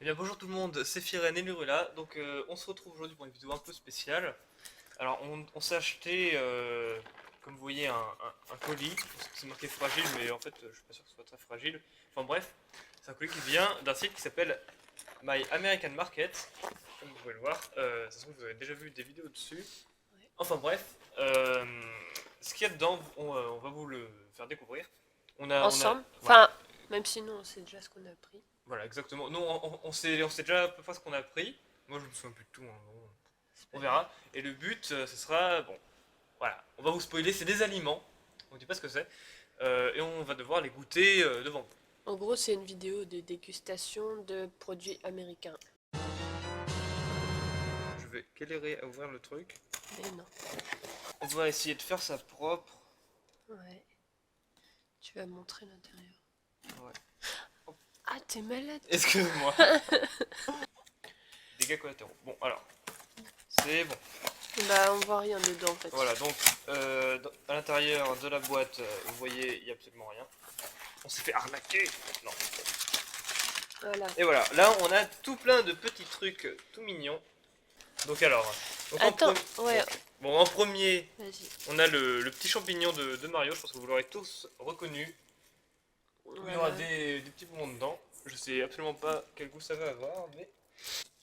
Eh bien bonjour tout le monde, c'est Firen et Lurula, donc on se retrouve aujourd'hui pour une vidéo un peu spéciale. Alors on s'est acheté, comme vous voyez, un colis, c'est marqué fragile mais en fait je suis pas sûr que ce soit très fragile. Enfin bref, c'est un colis qui vient d'un site qui s'appelle My American Market, comme vous pouvez le voir, ça se trouve vous avez déjà vu des vidéos dessus. Enfin bref, ce qu'il y a dedans, on va vous le faire découvrir. Ensemble. Voilà. Enfin, même si nous on sait déjà ce qu'on a pris. Voilà, exactement. Nous, on sait déjà à peu près ce qu'on a pris. Moi, je me souviens plus de tout, hein, bon, C'est on pas grave. verra. Et le but, ce sera, bon, voilà, on va vous spoiler, c'est des aliments. On ne dit pas ce que c'est. Et on va devoir les goûter devant vous. En gros, c'est une vidéo de dégustation de produits américains. Je vais galérer à ouvrir le truc. Mais non. On va essayer de faire ça propre. Ouais. Tu vas montrer l'intérieur. Ouais. Ah, t'es malade. Excuse-moi. Dégâts collatéraux. Bon, alors, c'est bon. Bah, on voit rien dedans en fait. Voilà, donc, à l'intérieur de la boîte, vous voyez, il n'y a absolument rien. On s'est fait arnaquer. Non. Voilà. Et voilà, là on a tout plein de petits trucs tout mignons. Donc alors, donc Attends, ouais, bon, en premier, vas-y. on a le petit champignon de Mario, je pense que vous l'aurez tous reconnu. Où il y aura Voilà. des petits bonbons dedans. Je sais absolument pas quel goût ça va avoir, mais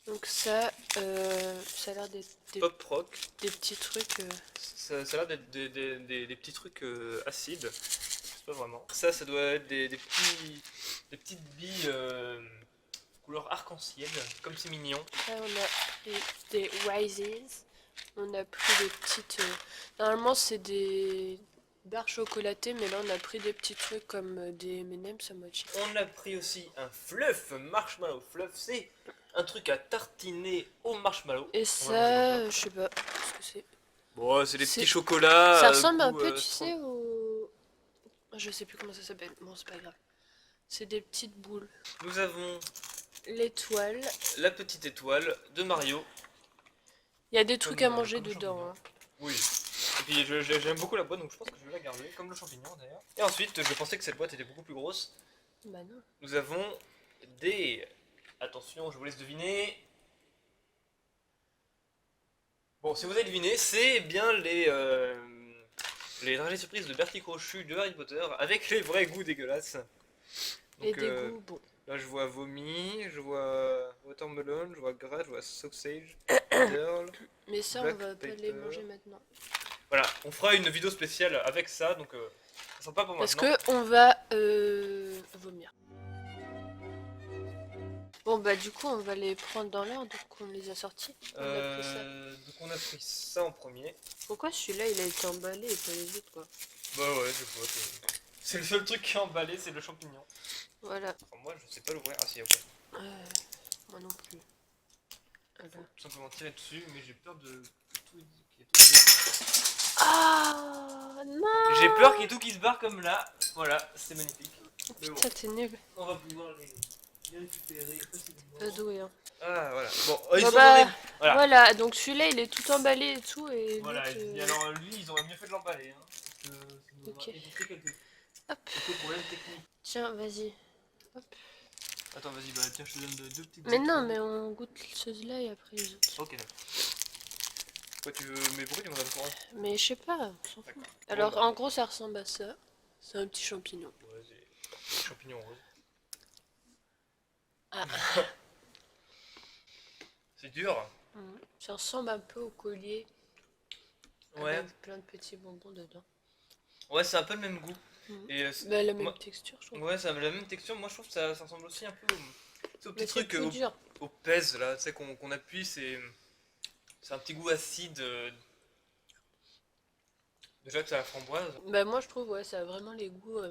Donc ça a l'air d'être pop rock, des petits trucs. ça a l'air d'être des petits trucs acides. Je sais pas vraiment. Ça doit être des petites billes couleur arc-en-ciel, comme c'est mignon. Là, on a pris des Rises. On a pris des petites. Normalement, c'est des barres chocolatées, mais là, on a pris des petits trucs comme des M&M's à moitié. On a pris aussi un fluff, marshmallow fluff, c'est un truc à tartiner au marshmallow. Et On va le manger comme ça, ça. je sais pas ce que c'est. Bon, c'est des petits C'est- chocolats. Ça ressemble un Goût, peu, tu sais, au. Je sais plus comment ça s'appelle. Bon, c'est pas grave. C'est des petites boules. Nous avons L'étoile. la petite étoile de Mario. Il y a des trucs à manger Comme le dedans. champignon. Hein. Oui. Et puis j'aime beaucoup la boîte, donc je pense que je vais la garder, comme le champignon d'ailleurs. Et ensuite, je pensais que cette boîte était beaucoup plus grosse. Bah non. Nous avons des... Attention, je vous laisse deviner. Bon, si vous avez deviné, c'est bien les dragées surprises de Bertie Crochu de Harry Potter avec les vrais goûts dégueulasses. Et Donc des goûts, bon. là, je vois vomi, je vois watermelon, je vois gratte, je vois sausage, dirl, Mais ça, on black va pas les pepper. manger maintenant. Voilà, on fera une vidéo spéciale avec ça, donc ça sera pas pour Parce maintenant. que on va vomir. Bon bah du coup on va les prendre dans l'ordre qu'on les a sortis. On a pris ça. Donc on a pris ça en premier. Pourquoi celui-là il a été emballé et pas les autres quoi? Bah ouais, je vois. C'est le seul truc qui est emballé, c'est le champignon. Voilà. Enfin, moi, je sais pas l'ouvrir. Ah si, ok. Moi non plus. Voilà. Faut tout simplement tirer dessus, mais j'ai peur de tout, qu'il y ait tout. Ah non. J'ai peur qu'il y ait tout qui se barre comme là. Voilà, c'est magnifique. Mais bon, Putain t'es nul. on va pouvoir les récupérer facilement. Doué hein. Ah voilà. Bon, ils Bon sont bah tombés. Voilà. voilà, donc celui-là il est tout emballé et tout et Voilà, l'autre, et alors lui, ils auraient mieux fait de l'emballer. Hein, parce que ça nous aura ok. évité Hop. quelques problèmes techniques. Tiens vas-y. Hop. Attends, vas-y, bah tiens, je te donne deux petites Mais non étoiles. mais on goûte ceux-là et après les autres. Ok, d'accord. Pourquoi tu veux... Mais pourquoi tu m'en donnes pour un? Mais je sais pas, on s'en fout. D'accord. Alors Bon, bah. en gros ça ressemble à ça. C'est un petit champignon. Ouais, c'est champignon rose. Ah. C'est dur. Ça ressemble un peu au collier Ouais. avec plein de petits bonbons dedans. Ouais, c'est un peu le même goût. Mhm. Et Bah, la même moi- texture, je trouve. Ouais, ça a la même texture. Moi, je trouve que ça ressemble aussi un peu au Mais petit c'est truc, plus dur. au pèse là, tu sais, qu'on appuie. C'est un petit goût acide. Déjà que c'est à la framboise. Bah, moi, je trouve, ouais, ça a vraiment les goûts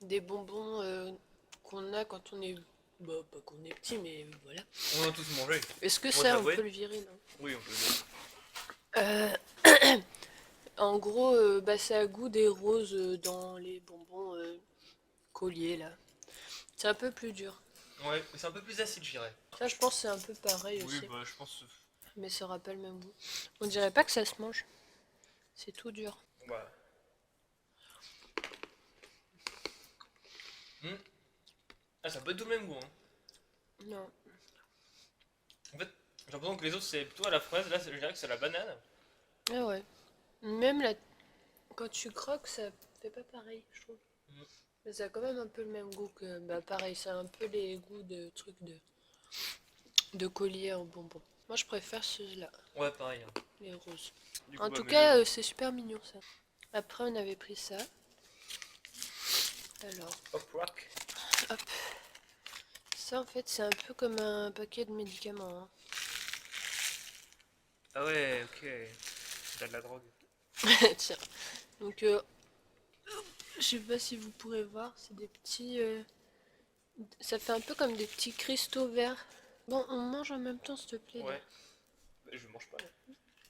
des bonbons qu'on a quand on est. Bah, pas qu'on est petit, mais voilà. On en a tous mangé. Est-ce que Moi, ça, on t'avouer. peut le virer, non? Oui, on peut le dire. En gros, bah, ça a goût des roses dans les bonbons colliers, là. C'est un peu plus dur. Ouais, mais c'est un peu plus acide, je dirais. Ça, je pense que c'est un peu pareil Oui, aussi. bah, je pense. Mais ça aura pas le même goût. On dirait pas que ça se mange. C'est tout dur. Voilà. Hmm. Ah, ça peut être tout le même goût. Hein. Non. En fait, j'ai l'impression que les autres c'est plutôt à la fraise, là je dirais que c'est à la banane. Ah ouais. Même là, quand tu croques, ça fait pas pareil, je trouve. Mm. Mais ça a quand même un peu le même goût que. Bah pareil, c'est un peu les goûts de trucs de collier en bonbons. Moi je préfère ceux-là, Ouais, pareil, hein. les roses. Du coup, En bah, tout mets-le. cas, c'est super mignon ça. Après, on avait pris ça. Alors, Hop, rock. hop. Ça en fait, c'est un peu comme un paquet de médicaments, hein. Ah ouais, ok. T'as de la drogue. Tiens. Donc, je sais pas si vous pourrez voir, c'est des petits. Ça fait un peu comme des petits cristaux verts. Bon, on mange en même temps, s'il te plaît, là. Ouais. Bah, je mange pas là.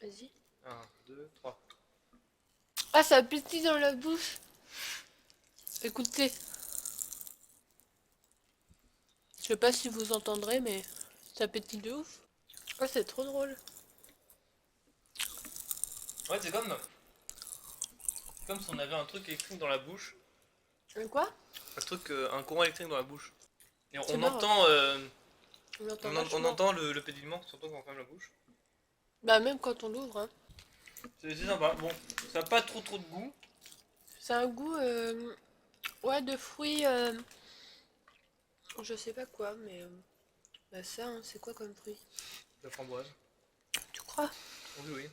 Vas-y. 1, 2, 3. Ah, ça pétille dans la bouche. Écoutez. Je sais pas si vous entendrez, mais ça pétille de ouf. Ah, c'est trop drôle. Ouais, c'est comme si on avait un truc électrique dans la bouche. Quoi? Un truc, un courant électrique dans la bouche. Et C'est on marrant. entend, On entend on vachement. entend le pétillement, surtout quand on ferme la bouche. Bah, même quand on l'ouvre, hein. C'est sympa. Bon, ça n'a pas trop de goût. C'est un goût, ouais, de fruits, je sais pas quoi, mais bah ça, hein, c'est quoi comme fruit? La framboise. Tu crois? Oui, oui. Ouais,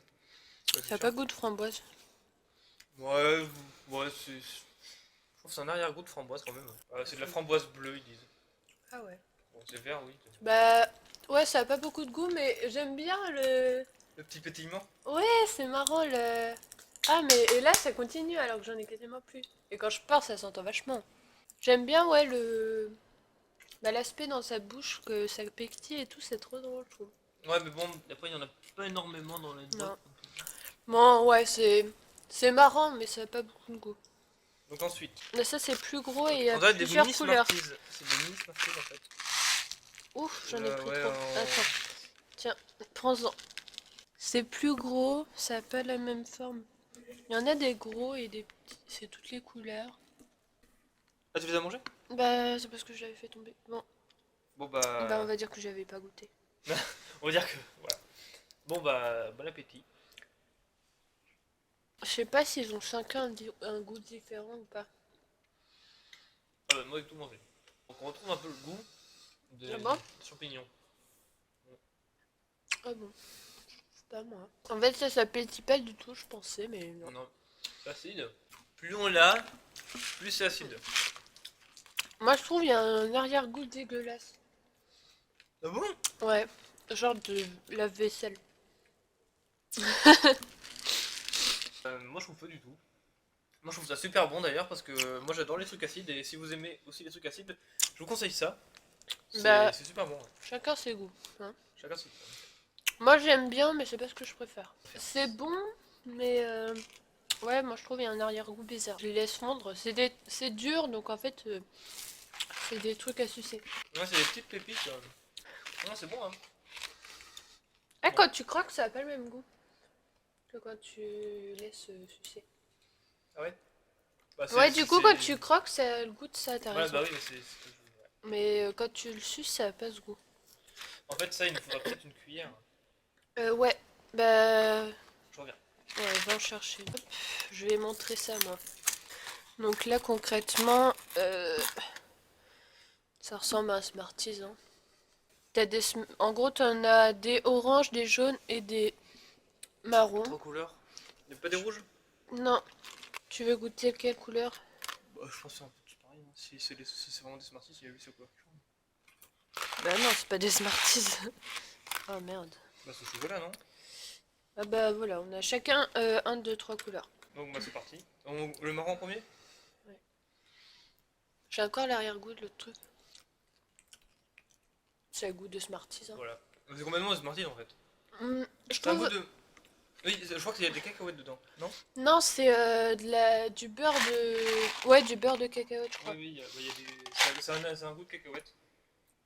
c'est Ça a sûr. pas goût de framboise. Ouais, ouais, je trouve que c'est un arrière-goût de framboise quand même. C'est de la framboise bleue, ils disent. Ah ouais. Bon, c'est vert, oui. Bah, ouais, ça a pas beaucoup de goût, mais j'aime bien le... Le petit pétillement. Ouais, c'est marrant le... Ah, mais et là, ça continue alors que j'en ai quasiment plus. Et quand je pars, ça s'entend vachement. J'aime bien, ouais, le... Bah, l'aspect dans sa bouche, que ça pétille et tout, c'est trop drôle, je trouve. Ouais, mais bon, après, il y en a pas énormément dans les boîtes. Non. Bon, ouais, c'est marrant, mais ça a pas beaucoup de goût. Donc ensuite, Mais ça, c'est plus gros et il y on a dirait des plusieurs mini couleurs. Smarties. C'est des mini Smarties en fait. Ouf, j'en ai pris Ouais, trop. Attends, tiens, prends-en. C'est plus gros, ça a pas la même forme. Il y en a des gros et des petits, c'est toutes les couleurs. Ah, tu les as mangés? Bah, c'est parce que je l'avais fait tomber. Bon, Bon bah, on bah. va dire que j'avais pas goûté. On va dire que. Voilà. Bon bah, bon appétit. Je sais pas s'ils ont chacun un goût différent ou pas. Ah bah, moi, j'ai tout mangé. Donc on retrouve un peu le goût Ah des bon? champignons. Ah bon, c'est pas moi. En fait, ça pétille pas du tout, je pensais, mais non. Non, c'est acide. Plus on l'a, plus c'est acide. Moi, je trouve il y a un arrière-goût dégueulasse. Ah bon? Ouais, genre de lave-vaisselle. Moi, je trouve pas du tout. Moi, je trouve ça super bon d'ailleurs parce que moi, j'adore les trucs acides et si vous aimez aussi les trucs acides, je vous conseille ça. Bah, C'est super bon. Ouais. chacun ses goûts, hein. Chacun son. Moi, j'aime bien, mais c'est pas ce que je préfère. C'est bon, mais ouais, moi je trouve il y a un arrière-goût bizarre. Je les laisse fondre. C'est dur, donc en fait, c'est des trucs à sucer. Ouais, c'est des petites pépites. Non, c'est bon, hein. Ah, quand tu croques, ça a pas le même goût que quand tu laisses sucer. Ah ouais? Bah, Ouais, du coup, quand tu croques, ça a le goût de ça, t'as Ouais, raison. bah oui, mais c'est ce que je. Ouais. Mais quand tu le suces, ça a pas ce goût. En fait, ça, il nous faudra peut-être une cuillère. Ouais, bah. Je reviens. Ouais, va en chercher. Hop, je vais montrer ça, moi. Donc là, concrètement, ça ressemble à un Smarties, hein. En gros, t'en as des oranges, des jaunes et des marrons. Trois couleurs. Il n'y a pas des rouges? Non. Tu veux goûter quelle couleur? Bah, je pense que c'est un peu tout pareil. Hein. Si c'est vraiment des Smarties, il y a eu c'est quoi? Bah non, c'est pas des Smarties. Oh merde. Bah, c'est au chocolat, non? Ah bah voilà, on a chacun un, deux, trois couleurs. Donc, bah, c'est parti. Le marron en premier? J'ai encore l'arrière-goût de l'autre truc. C'est le goût de Smarties, hein. Voilà. C'est complètement des Smarties en fait. Je C'est un goût trouve... de. Oui, je crois qu'il y a des cacahuètes dedans, non? Non, c'est du beurre de... Ouais, du beurre de cacahuète, je Oui, crois. oui, il y a des. C'est un goût de cacahuète.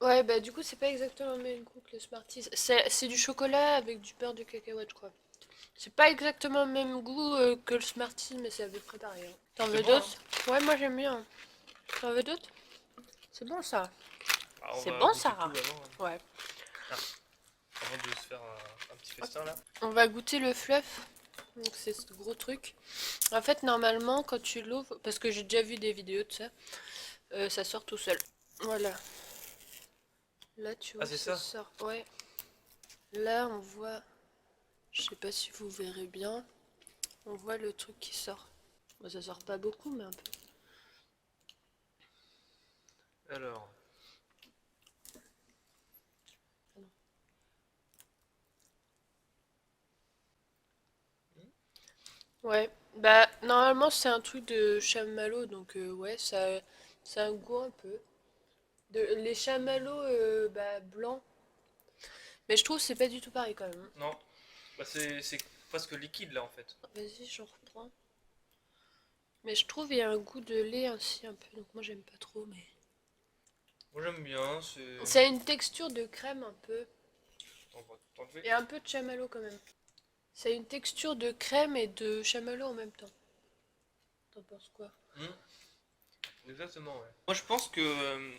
Ouais, bah du coup, c'est pas exactement le même goût que le Smarties. C'est du chocolat avec du beurre de cacahuète, je crois. C'est pas exactement le même goût que le Smarties, mais c'est à peu près pareil, hein. T'en C'est veux bon, d'autres? Ouais, moi j'aime bien. T'en veux d'autres? C'est bon ça. Alors, on C'est va bon, goûter Sarah? tout avant, hein, Ouais. avant de se faire un petit festin là. On va goûter le fluff. Donc c'est ce gros truc. En fait, normalement, quand tu l'ouvres, parce que j'ai déjà vu des vidéos de ça, ça sort tout seul. Voilà. Là, tu vois, Ah, c'est ça ça? sort. Ouais. Là, on voit. Je sais pas si vous verrez bien. On voit le truc qui sort. Bon, ça sort pas beaucoup, mais un peu. Alors, Ouais. Bah, normalement, c'est un truc de chamallow, donc ouais, ça a un goût un peu. Les chamallows bah, blancs. Mais je trouve que c'est pas du tout pareil quand même, hein. non, bah, c'est presque liquide là en fait. Vas-y, j'en reprends. Mais je trouve il y a un goût de lait ainsi un peu, donc moi j'aime pas trop, mais... Moi j'aime bien, c'est. Ça a une texture de crème un peu, On va t'enlever. et un peu de chamallow quand même. Ça a une texture de crème et de chamallow en même temps. T'en penses quoi? Hmm, exactement, ouais. Moi je pense que.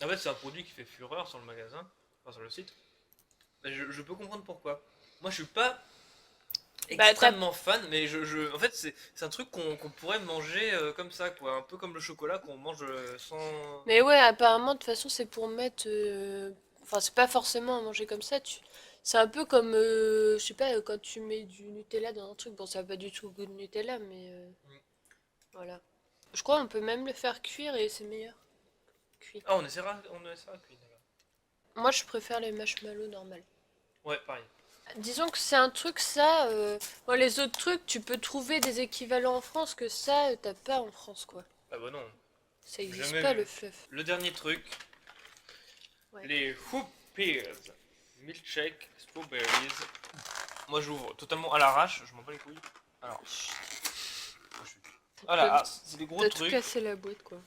En fait, c'est un produit qui fait fureur sur le magasin, enfin sur le site. Mais je peux comprendre pourquoi. Moi je suis pas Bah t'as... extrêmement fan, mais en fait, c'est un truc qu'on pourrait manger comme ça, quoi. Un peu comme le chocolat qu'on mange sans. Mais ouais, apparemment de toute façon c'est pour mettre... Enfin c'est pas forcément à manger comme ça, c'est un peu comme, je sais pas, quand tu mets du Nutella dans un truc, bon ça a pas du tout le goût de Nutella, mais Mm. voilà. Je crois on peut même le faire cuire et c'est meilleur. Cuit. Ah, on essaiera cuit, d'accord. Moi je préfère les marshmallows normales. Ouais, pareil. Disons que c'est un truc, ça. Bon, les autres trucs, tu peux trouver des équivalents en France que ça, t'as pas en France, quoi. Ah bah non, Ça existe jamais pas le vu. fluff. Le dernier truc, Ouais. les Whoopies. Milkshake, strawberries. Moi j'ouvre totalement à l'arrache, je m'en bats les couilles. Alors, voilà, c'est des gros T'as tout trucs. cassé la boîte, quoi.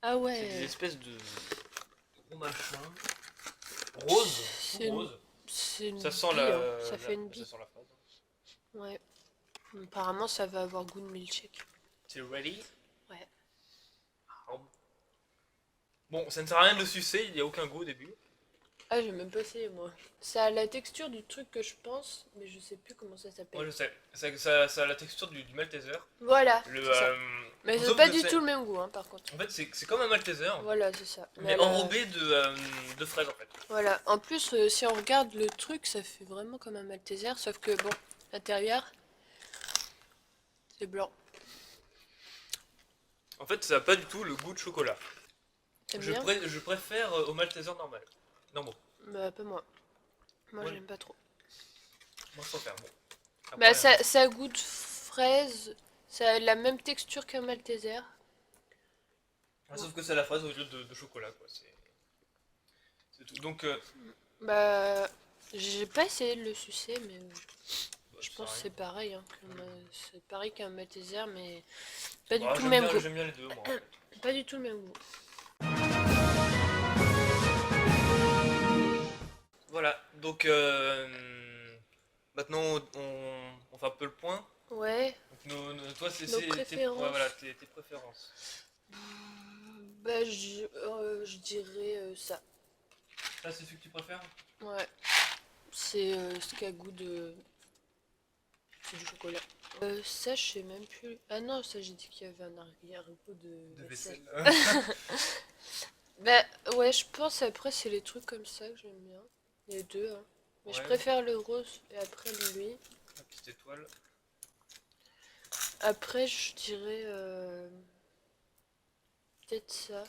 Ah C'est des ouais. espèces de gros machins. Rose, C'est tout une... rose. C'est une Ça sent bille, hein. Ça fait une ça bille. sent la fraise. Ouais. Apparemment, ça va avoir goût de milkshake. C'est ready? Ouais. Bon, ça ne sert à rien de le sucer, il n'y a aucun goût au début. Ah, j'ai même pas essayé, moi. Ça a la texture du truc que je pense, mais je sais plus comment ça Moi s'appelle. je sais, ça a la texture du Malteser. Voilà, Le, c'est ça. Mais c'est sauf pas que du tout le même goût, hein, par contre. en fait, c'est comme un Malteser, Voilà, c'est ça. mais elle a- enrobé de fraises en fait. Voilà. En plus, si on regarde le truc, ça fait vraiment comme un Malteser, sauf que bon, l'intérieur, c'est blanc. En fait, ça n'a pas du tout le goût de chocolat. T'aimes bien? Je préfère au Malteser normal. Non, bon, Bah, pas moi. Moi, Ouais. j'aime pas trop. moi je préfère. Bon. Bah, Après, ça goûte fraise, ça a la même texture qu'un Malteser. sauf que c'est la fraise au lieu de chocolat, quoi. C'est tout. Donc, Bah, j'ai pas essayé de le sucer, mais bah, je ça pense sert à que rien. c'est pareil, hein, c'est pareil qu'un Malteser, mais pas du Bah, tout le même goût. j'aime bien les deux, moi en fait. Pas du tout le même goût. Voilà, donc maintenant on fait un peu le point. Ouais, Donc, toi, nos ouais, préférences. voilà, tes préférences. Bah, je dirais ça. Ça, c'est celui que tu préfères? Ouais, c'est ce qui a goût de... C'est du chocolat. Ça, je sais même plus. Ah non, ça, j'ai dit qu'il y avait un arrière-goût de De vaisselle. vaisselle. Bah, ouais, je pense après, c'est les trucs comme ça que j'aime bien. Les deux, hein. Mais je Ouais, préfère le rose et après lui. la petite étoile. Après, je dirais peut-être ça.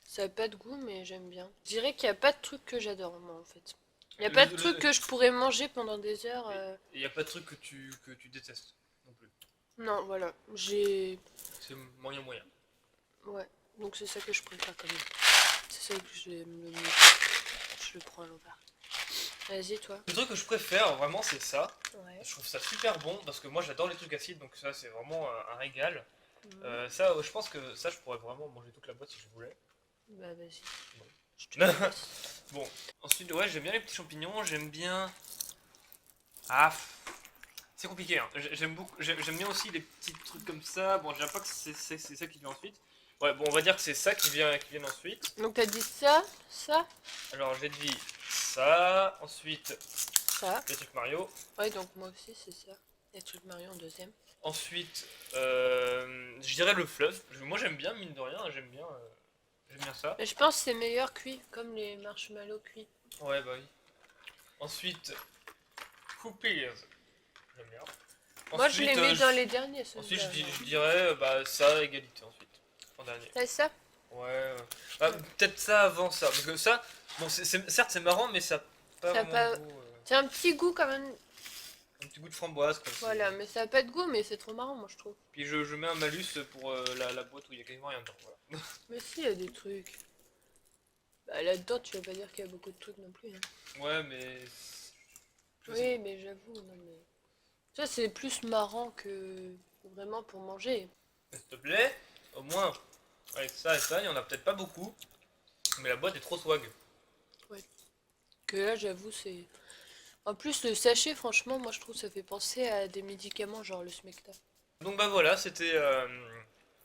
Ça a pas de goût, mais j'aime bien. Je dirais qu'il n'y a pas de truc que j'adore, moi, en fait. Il n'y a pas de truc que je pourrais manger pendant des heures. Il n'y a pas de truc que tu détestes non plus. Non, voilà. J'ai... C'est moyen moyen. Ouais. Donc c'est ça que je préfère quand même. C'est ça que j'aime le mieux. Je le prends à l'envers. Vas-y, toi. Le truc que je préfère vraiment, c'est ça. Ouais. Je trouve ça super bon parce que moi j'adore les trucs acides, donc ça c'est vraiment un régal. Mhm. Ça, je pense que ça je pourrais vraiment manger toute la boîte si je voulais. Bah vas-y. Bon. Je te laisse. Bon, ensuite, ouais, j'aime bien les petits champignons, j'aime bien. Ah, c'est compliqué, hein. J'aime beaucoup, j'aime bien aussi les petits trucs comme ça. Bon, je dirais pas que c'est ça qui vient ensuite. Ouais, bon, on va dire que c'est ça qui vient ensuite. Donc t'as dit ça, ça, Alors, j'ai dit ça, ensuite ça. les trucs Mario, Ouais, donc moi aussi c'est ça. Les trucs Mario en deuxième. ensuite je dirais le fleuve. Moi j'aime bien, mine de rien, j'aime bien ça. Mais je pense que c'est meilleur cuit, comme les marshmallows cuits. Ouais, bah oui. Ensuite, Coopies, j'aime bien. Moi je les Ensuite, mets dans les derniers, ensuite ceux-là. je dirais bah, ça, égalité ensuite, en dernier. T'as ça? Ouais, ouais. Bah, peut-être ça avant ça, parce que ça, bon, certes c'est marrant, mais ça a pas Ça a vraiment de pas... goût. C'est un petit goût quand même. Un petit goût de framboise, quoi. Voilà, mais ça a pas de goût, mais c'est trop marrant, moi je trouve. Puis je mets un malus pour la boîte où il y a quasiment rien dedans. Voilà. Mais si, il y a des trucs. Bah là-dedans, tu vas pas dire qu'il y a beaucoup de trucs non plus. Hein. Ouais, mais. Je sais Oui, mais j'avoue, non mais. Ça, c'est plus marrant que vraiment pour manger. pas. S'il te plaît, au moins, avec ça et ça, il y en a peut-être pas beaucoup, mais la boîte est trop swag. Que là, j'avoue, c'est. En plus, le sachet, franchement, moi je trouve ça fait penser à des médicaments, genre le Smecta. Donc bah voilà, c'était.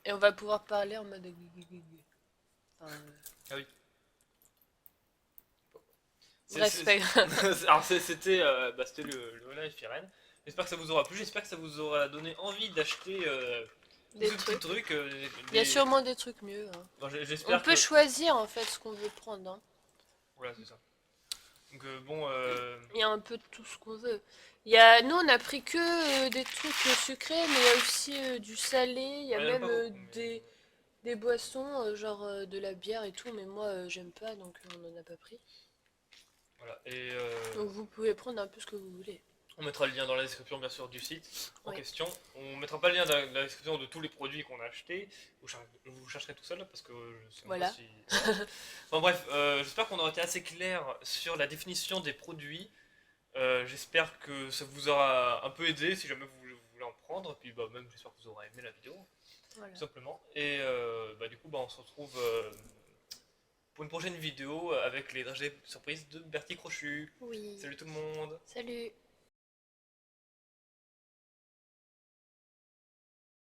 Et on va pouvoir parler en mode. Enfin, Ah oui. bref, c'est pas grave. Alors c'était bah, c'était le Live Firen. J'espère que ça vous aura plu, j'espère que ça vous aura donné envie d'acheter Des ce petit trucs. truc. Il y a sûrement des trucs mieux. Hein. Bon, On j'espère peut que. choisir en fait ce qu'on veut prendre. Hein. Voilà, c'est ça. Donc bon, Il y a un peu de tout ce qu'on veut. Il y a... Nous, on a pris que des trucs sucrés, mais il y a aussi du salé. Il y a il y en a même pas beaucoup, mais des boissons, genre de la bière et tout, mais moi, j'aime pas, donc on n'en a pas pris. voilà. Et Donc vous pouvez prendre un peu ce que vous voulez. on mettra le lien dans la description bien sûr du site en Oui. question. On mettra pas le lien dans la description de tous les produits qu'on a achetés. Vous chercherez tout seul parce que je sais Voilà. pas si. Voilà. Bon bref, j'espère qu'on aura été assez clair sur la définition des produits. J'espère que ça vous aura un peu aidé si jamais vous voulez en prendre. Puis bah même j'espère que vous aurez aimé la vidéo, Voilà. tout simplement. Et bah du coup bah on se retrouve pour une prochaine vidéo avec les dragées surprises de Bertie Crochu. Oui. Salut tout le monde. Salut.